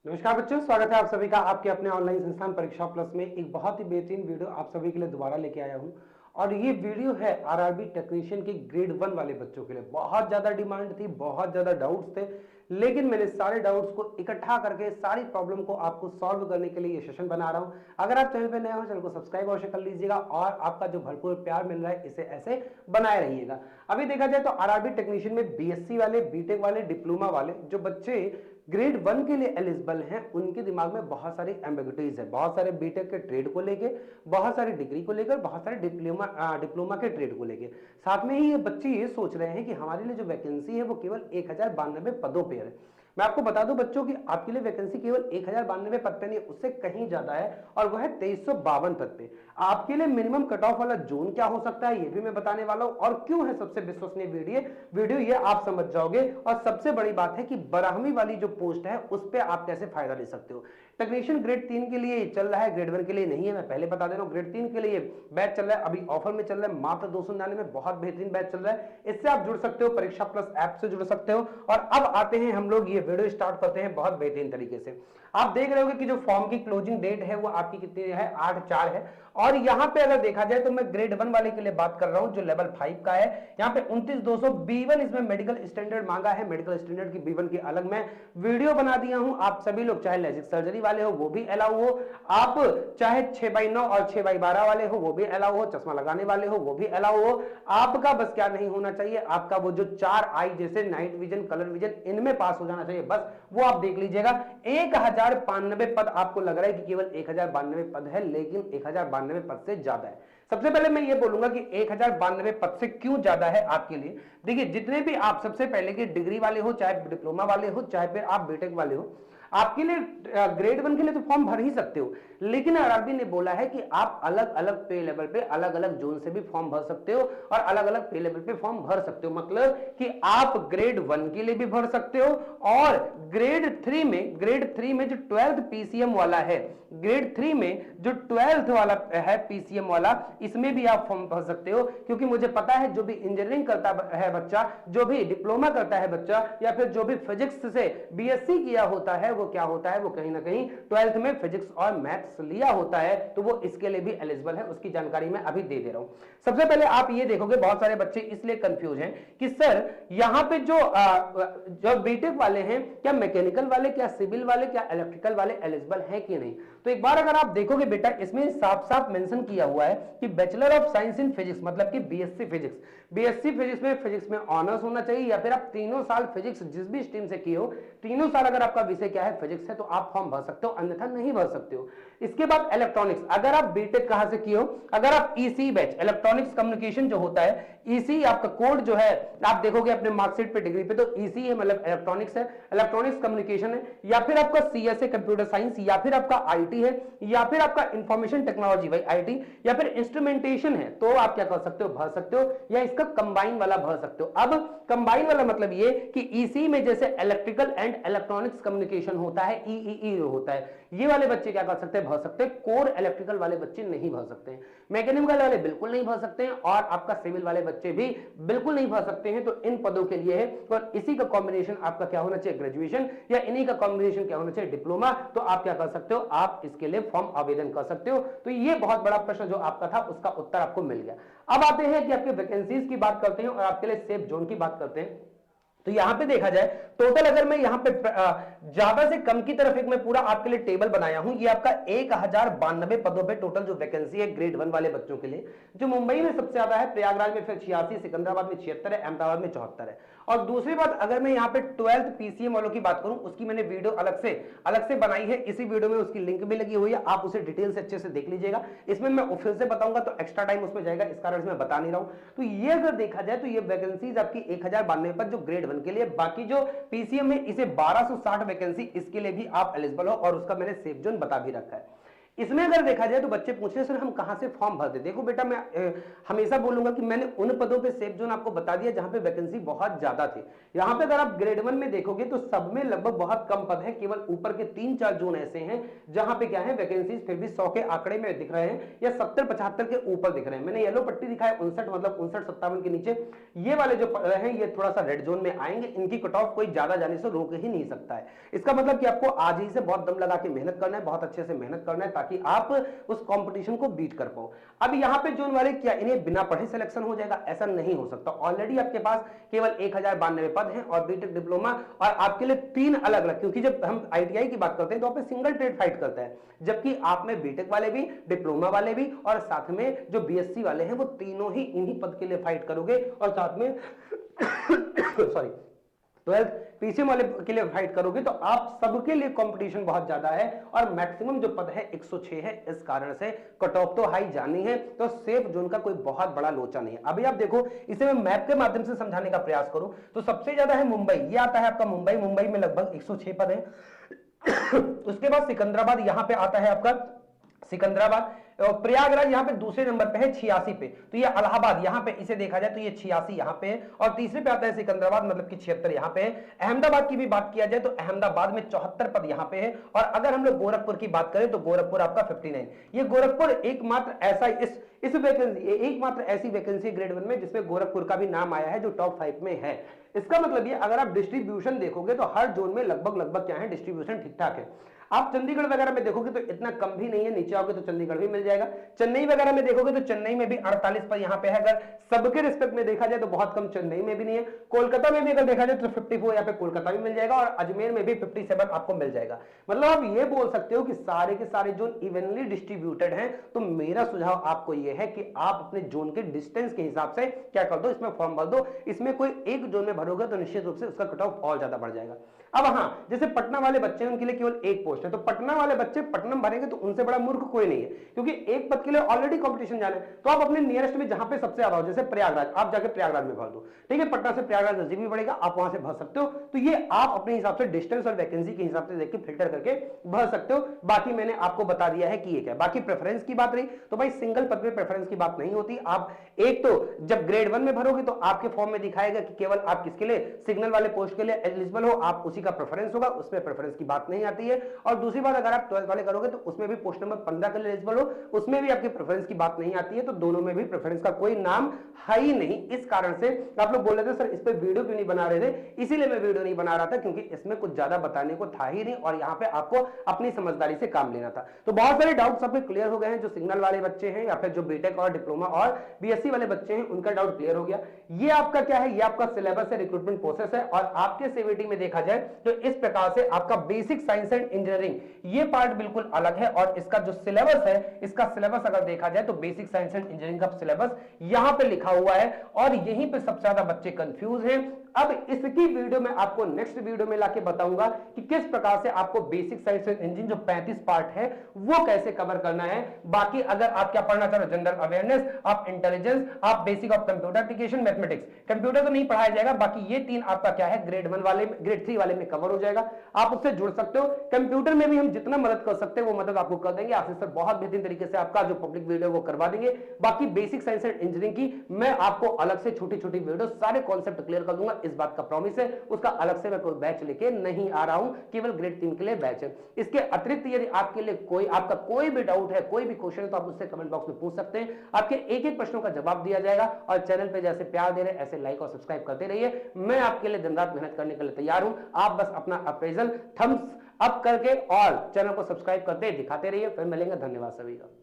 नमस्कार बच्चों, स्वागत है आप सभी का आपके अपने ऑनलाइन संस्थान परीक्षा प्लस में। एक बहुत ही बेहतरीन वीडियो आप सभी के लिए दोबारा लेके आया हूं और ये वीडियो है आरआरबी टेक्नीशियन के ग्रेड 1 वाले बच्चों के लिए। बहुत ज्यादा डिमांड थी, बहुत ज्यादा डाउट्स थे, लेकिन मैंने सारे डाउट्स को इकट्ठा करके सारी प्रॉब्लम को आपको सॉल्व करने के लिए ये सेशन बना रहा हूं। अगर आप चैनल पे नए हो, चैनल को सब्सक्राइब अवश्य कर लीजिएगा और आपका जो भरपूर प्यार मिल रहा है इसे ऐसे बनाए रहिएगा। अभी देखा जाए तो आरआरबी टेक्नीशियन में बीएससी वाले, बीटेक वाले, डिप्लोमा वाले जो बच्चे ग्रेड 1 के लिए एलिजिबल हैं, उनके दिमाग में बहुत सारी एम्बिग्युइटीज है। बहुत सारे बीटेक के ट्रेड को लेके, बहुत सारी डिग्री को लेकर, बहुत सारे डिप्लोमा के ट्रेड को लेके। साथ में ही ये बच्चे ये सोच रहे हैं कि हमारे लिए जो वैकेंसी है वो केवल 1092 पदों पर है। मैं आपको बता दूं बच्चों की आपके लिए वैकेंसी केवल 1092 पद पे नहीं, उससे कहीं ज्यादा है और वह है 2352 पद पे। आपके लिए मिनिमम कट ऑफ वाला जोन क्या हो सकता है ये भी मैं बताने वाला हूं और क्यों है सबसे विश्वसनीय वीडियो ये आप समझ जाओगे। और सबसे बड़ी बात है कि 12वीं वाली जो पोस्ट है उस पर आप कैसे फायदा ले सकते हो। टेक्नीशियन ग्रेड 3 के लिए चल रहा है, ग्रेड 1 के लिए नहीं है। मैं पहले बता दे रहा हूं, ग्रेड 3 के लिए बैच चल रहा है, अभी ऑफर में चल रहा है, मात्र 299 में बहुत बेहतरीन बैच चल रहा है। इससे आप जुड़ सकते हो, परीक्षा प्लस ऐप से जुड़ सकते हो। और अब आते हैं हम लोग, ये वीडियो स्टार्ट करते हैं बहुत बेहतरीन तरीके से। आप देख रहे होगे कि जो फॉर्म की क्लोजिंग डेट है वो आपकी कितनी है, 8/4 है। और यहां पे अगर देखा जाए तो मैं ग्रेड 1 वाले के लिए बात कर रहा हूं जो लेवल 5 का है। यहां पे 29,200 B1 इसमें मेडिकल स्टैंडर्ड मांगा है। मेडिकल स्टैंडर्ड की B1 की अलग मैं वीडियो बना दिया हूं। आप सभी लोग चाहे लेजिक सर्जरी वाले हो वो भी अलाउ हो, आप चाहे 6/9 और 6/12 वाले हो वो भी अलाउ हो, चश्मा लगाने वाले हो वो भी अलाउ हो। आपका बस क्या नहीं होना चाहिए, आपका वो जो 4 आई जैसे नाइट विजन, कलर विजन, इनमें पास हो जाना चाहिए, बस वो आप देख लीजिएगा। 1092 पद आपको लग रहा है कि केवल 1092 पद है, लेकिन 1092 पद से ज्यादा है। सबसे पहले मैं ये बोलूंगा कि 1092 पद से क्यों ज्यादा है आपके लिए। देखिए, जितने भी आप सबसे पहले की डिग्री वाले हो, चाहे डिप्लोमा वाले हो, चाहे फिर आप बीटेक वाले हो, आपके लिए ग्रेड 1 के लिए तो फॉर्म भर ही सकते हो। लेकिन आरआरबी ने बोला है कि आप अलग अलग पे लेवल पे, अलग अलग जोन से भी फॉर्म भर सकते हो और अलग अलग पे लेवल पे फॉर्म भर सकते हो। मतलब कि आप ग्रेड 1 के लिए भी भर सकते हो और ग्रेड 3 में जो 12th पीसीएम वाला है, ग्रेड 3 में जो 12th वाला है पीसीएम वाला, इसमें भी आप फॉर्म भर सकते हो। क्योंकि मुझे पता है जो भी इंजीनियरिंग करता है बच्चा, जो भी डिप्लोमा करता है बच्चा, या फिर जो भी फिजिक्स से बीएससी किया होता है, वो क्या होता है, वो कहीं ना कहीं 12th में फिजिक्स और मैथ्स लिया होता है, तो वो इसके लिए भी एलिजिबल है। उसकी जानकारी मैं अभी दे रहा हूं। सबसे पहले आप ये देखोगे, बहुत सारे बच्चे इसलिए कंफ्यूज हैं कि सर यहां पे जो बीटेक वाले हैं, क्या मैकेनिकल वाले, क्या सिविल वाले, क्या इलेक्ट्रिकल वाले एलिजिबल है कि नहीं। तो एक बार अगर आप देखोगे बेटा, इसमें साफ साफ मेंशन किया हुआ है कि bachelor of science in physics, मतलब कि बीएससी फिजिक्स। बीएससी फिजिक्स में ऑनर्स होना चाहिए, या फिर आप 3 साल फिजिक्स जिस भी स्ट्रीम से किए हो, 3 साल अगर आपका विषय क्या है फिजिक्स है, तो आप फॉर्म भर सकते हो, अन्यथा नहीं भर सकते हो। इसके बाद इलेक्ट्रॉनिक्स, अगर आप बीटेक कहां से किए हो, अगर आप ईसी बैच, इलेक्ट्रॉनिक्स कम्युनिकेशन जो होता है, ईसी आपका कोड जो है आप देखोगे अपने मार्कशीट पे, डिग्री पे, तो ईसी है, मतलब इलेक्ट्रॉनिक्स है, इलेक्ट्रॉनिक्स कम्युनिकेशन है, या फिर आपका सीएस है कंप्यूटर साइंस, या फिर आपका आईटी है, या फिर आपका इंफॉर्मेशन टेक्नोलॉजी भाई आईटी, या फिर इंस्ट्रूमेंटेशन है, तो आप क्या कर सकते हो, भर सकते हो, या इसका कंबाइन वाला भर सकते हो। अब कंबाइन वाला मतलब ये कि ईसी में जैसे इलेक्ट्रिकल एंड इलेक्ट्रॉनिक्स कम्युनिकेशन होता है, ईईई होता है, ये वाले बच्चे क्या कर सकते हैं, भर सकते हैं। कोर इलेक्ट्रिकल वाले बच्चे नहीं भर सकते हैं, मैकेनिकल वाले बिल्कुल नहीं भर सकते हैं, और आपका सिविल वाले बच्चे भी बिल्कुल नहीं भर सकते हैं। तो इन पदों के लिए है, और इसी का कॉम्बिनेशन आपका क्या होना चाहिए, ग्रेजुएशन, या इन्हीं का कॉम्बिनेशन क्या होना चाहिए, डिप्लोमा। तो आप क्या कर सकते हो, आप इसके लिए फॉर्म आवेदन कर सकते हो। तो ये बहुत बड़ा प्रश्न जो आपका था उसका उत्तर आपको मिल गया। अब आते हैं कि आपके वैकेंसीज की बात करते हैं और आपके लिए सेफ जोन की बात करते हैं। तो यहां पे देखा जाए टोटल, अगर मैं यहां पे ज्यादा से कम की तरफ एक मैं पूरा आपके लिए टेबल बनाया हूं। ये आपका 1092 पदों पे टोटल जो वैकेंसी है ग्रेड 1 वाले बच्चों के लिए, जो मुंबई में सबसे ज्यादा है, प्रयागराज में फिर 86, सिकंदराबाद में 76 है, अहमदाबाद में 74 है। और दूसरी बात, अगर मैं यहां पे 12th पीसीएम वालों की बात करूं, उसकी मैंने वीडियो अलग से बनाई है, इसी वीडियो में उसकी लिंक भी लगी हुई है, आप उसे डिटेल से अच्छे से देख लीजिएगा। इसमें मैं फिर से बताऊंगा तो एक्स्ट्रा टाइम उसमें जाएगा, इस कारण से मैं बता नहीं रहा हूं। तो ये अगर देखा जाए तो ये वैकेंसीज आपकी 1092 पर जो ग्रेड 1 के लिए, बाकी जो पीसीएम है इसे 1260 वैकेंसी, इसके लिए भी आप एलिजिबल हो, और उसका मैंने सेफ जोन बता भी रखा है। इसमें अगर देखा जाए तो बच्चे पूछ रहे सर हम कहां से फॉर्म भर दे। देखो बेटा, मैं हमेशा बोलूंगा कि मैंने उन पदों पे सेफ जोन आपको बता दिया जहां पे वैकेंसी बहुत ज्यादा थी। यहां पे अगर आप ग्रेड 1 में देखोगे तो सब में लगभग बहुत कम पद है, केवल ऊपर के 3-4 जोन ऐसे हैं जहां पे क्या है वैकेंसीज फिर भी 100 के आंकड़े में दिख रहे हैं या 70-75 के ऊपर दिख रहे हैं। मैंने येलो पट्टी दिखाया 59, मतलब 59-57 के नीचे ये वाले जो पद हैं ये थोड़ा सा रेड जोन में आएंगे। इनकी कट ऑफ कोई ज्यादा जाने से रोक ही नहीं सकता है। इसका मतलब कि आपको आज ही से बहुत दम लगा के मेहनत करना है, बहुत अच्छे से मेहनत करना है ताकि आप उस कंपटीशन को बीट कर पाओ। अब यहाँ पे जोन वाले क्या इन्हें बिना पढ़े सिलेक्शन हो जाएगा? ऐसा नहीं हो सकता। ऑलरेडी आपके पास केवल 1092 पद हैं और बीटेक डिप्लोमा और आपके लिए 3 अलग अलग, क्योंकि जब हम आईटीआई की बात करते हैं तो आप सिंगल ट्रेड फाइट करता है, जबकि आप में बीटेक वाले भी, डिप्लोमा वाले भी और साथ में जो बीएससी वाले हैं वो तीनों ही इन्हीं पद के लिए फाइट करोगे और साथ में सॉरी 12th पीसीएम वाले के लिए फाइट करोगे। तो आप सबके लिए कंपटीशन बहुत ज्यादा है और मैक्सिमम जो पद है 106 है। इस कारण से कट ऑफ तो हाई जानी है, तो सेफ जोन का कोई बहुत बड़ा लोचा नहीं है। अभी आप देखो, इसे मैं मैप के माध्यम से समझाने का प्रयास करूं तो सबसे ज्यादा है मुंबई, ये आता है आपका मुंबई। मुंबई में लगभग 106 पद है। उसके बाद सिकंदराबाद, यहां पे आता है आपका सिकंदराबाद। प्रयागराज यहाँ पे दूसरे नंबर पे है 86 पे। तो ये इलाहाबाद, यहाँ पे इसे देखा जाए तो ये 86 यहाँ पे है और तीसरे पे आता है सिकंदराबाद, मतलब कि 76 यहाँ पे है। अहमदाबाद की भी बात किया जाए तो अहमदाबाद में 74 पद यहाँ पे है। और अगर हम लोग गोरखपुर की बात करें तो गोरखपुर आपका 59। ये गोरखपुर एकमात्र ऐसा इस वैकेंसी, एकमात्र ऐसी वैकेंसी ग्रेड 1 में जिसमें गोरखपुर का भी नाम आया है जो टॉप 5 में है। इसका मतलब ये अगर आप डिस्ट्रीब्यूशन देखोगे तो हर जोन में लगभग क्या है डिस्ट्रीब्यूशन ठीक ठाक है। आप चंडीगढ़ वगैरह में देखोगे तो इतना कम भी नहीं है, नीचे आओगे तो चंडीगढ़ भी मिल जाएगा। चेन्नई वगैरह में देखोगे तो चेन्नई में भी 48 पर यहाँ पे है। अगर सबके रिस्पेक्ट में देखा जाए तो बहुत कम चेन्नई में भी नहीं है। कोलकाता में भी अगर देखा जाए तो 54 यहाँ पे कोलकाता भी मिल जाएगा और अजमेर में भी 57 आपको मिल जाएगा। मतलब आप ये बोल सकते हो कि सारे के सारे जोन इवनली डिस्ट्रीब्यूटेड हैं। तो मेरा सुझाव आपको यह है कि आप अपने जोन के डिस्टेंस के हिसाब से क्या कर दो, इसमें फॉर्म भर दो। इसमें कोई एक जोन में भरोगे तो निश्चित रूप से उसका कट ऑफ और ज्यादा बढ़ जाएगा। अब हाँ, जैसे पटना वाले बच्चे हैं उनके लिए केवल एक पोस्ट है, तो पटना वाले बच्चे पटना में भरेंगे तो उनसे बड़ा मूर्ख कोई नहीं है, क्योंकि एक पद के लिए ऑलरेडी कंपटीशन जाना है। तो आप अपने नियरेस्ट में जहां पे सबसे ज्यादा हो, जैसे प्रयागराज, आप जाके प्रयागराज में भर दो, ठीक है। पटना से प्रयागराज नजदीक भी पड़ेगा, आप वहां से भर सकते हो। तो ये आप अपने हिसाब से डिस्टेंस और वैकेंसी के हिसाब से देख के फिल्टर करके भर सकते हो। बाकी मैंने आपको बता दिया है कि ये क्या है। बाकी प्रेफरेंस की बात रही तो भाई सिंगल पद में प्रेफरेंस की बात नहीं होती। आप एक तो जब ग्रेड 1 में भरोगे तो आपके फॉर्म में दिखाएगा कि केवल आप किसके लिए, सिग्नल वाले पोस्ट के लिए एलिजिबल हो, आप उसी का प्रेफरेंस होगा, उसमें प्रेफरेंस की बात नहीं आती है। और दूसरी बात, अगर आप 12th वाले करोगे तो उसमें भी पोस्ट नंबर 15 के लिए एलिजिबल हो, उसमें भी आपकी प्रेफरेंस की बात नहीं आती है। तो दोनों में भी प्रेफरेंस का कोई नाम है ही नहीं। इस कारण से आप लोग बोल रहे थे सर इस पे वीडियो क्यों नहीं बना रहे थे, इसीलिए मैं वीडियो नहीं बना रहा था, क्योंकि इसमें कुछ ज्यादा बताने को था ही नहीं और यहाँ पे आपको अपनी समझदारी से काम लेना था। तो बहुत सारे डाउट्स आपके क्लियर हो गए हैं। जो सिग्नल वाले बच्चे हैं या फिर जो बीटेक और डिप्लोमा और बीएससी वाले बच्चे हैं उनका डाउट क्लियर हो गया। ये आपका क्या है, ये आपका सिलेबस है, रिक्रूटमेंट प्रोसेस है। और आपके सीवीटी में देखा जाए तो इस प्रकार से आपका बेसिक साइंस एंड इंजीनियरिंग ये पार्ट बिल्कुल अलग है और इसका जो सिलेबस है, इसका सिलेबस अगर देखा जाए तो बेसिक साइंस एंड इंजीनियरिंग का सिलेबस यहां पे लिखा हुआ है और यहीं पे सबसे ज्यादा बच्चे कंफ्यूज हैं। अब इसकी वीडियो में आपको नेक्स्ट वीडियो में लाके बताऊंगा कि किस प्रकार से आपको बेसिक साइंस एंड इंजीनियरिंग जो 35 पार्ट है वो कैसे कवर करना है। बाकी अगर आप क्या पढ़ना चाह रहे हो, जनरल अवेयरनेस, आप इंटेलिजेंस, आप basic of computer application, mathematics, computer तो नहीं पढ़ाया जाएगा, बाकी ये 3 आपका क्या है ग्रेड 1 वाले, ग्रेड 3 वाले में कवर हो जाएगा। आप उससे जुड़ सकते हो। कंप्यूटर में भी हम जितना मदद कर सकते हैं वो मदद आपको कर देंगे। आशीष सर बहुत बेहतरीन तरीके से आपका जो पब्लिक वीडियो वो करवा देंगे। बाकी बेसिक साइंस एंड इंजीनियरिंग की मैं आपको अलग से छोटी छोटी वीडियो सारे कॉन्सेप्ट क्लियर कर दूंगा, इस बात का प्रॉमिस है। उसका अलग से मैं कोई बैच लेके नहीं आ रहा हूं, केवल ग्रेड 3 के लिए बैच है। इसके अतिरिक्त यदि आपके लिए आपका कोई भी डाउट है, कोई भी क्वेश्चन है तो आप मुझसे कमेंट बॉक्स में पूछ सकते हैं। आपके एक एक प्रश्नों का जवाब दिया जाएगा और चैनल पे जैसे प्यार दे रहे ऐसे लाइक और सब्सक्राइब करते रहिए। मैं आपके लिए दिन रात मेहनत करने के लिए तैयार हूं। आप बस अपना अप्रेजल थम्स अप करके और चैनल को सब्सक्राइब करते दिखाते रहिए। फिर मिलेंगे। धन्यवाद सभी का।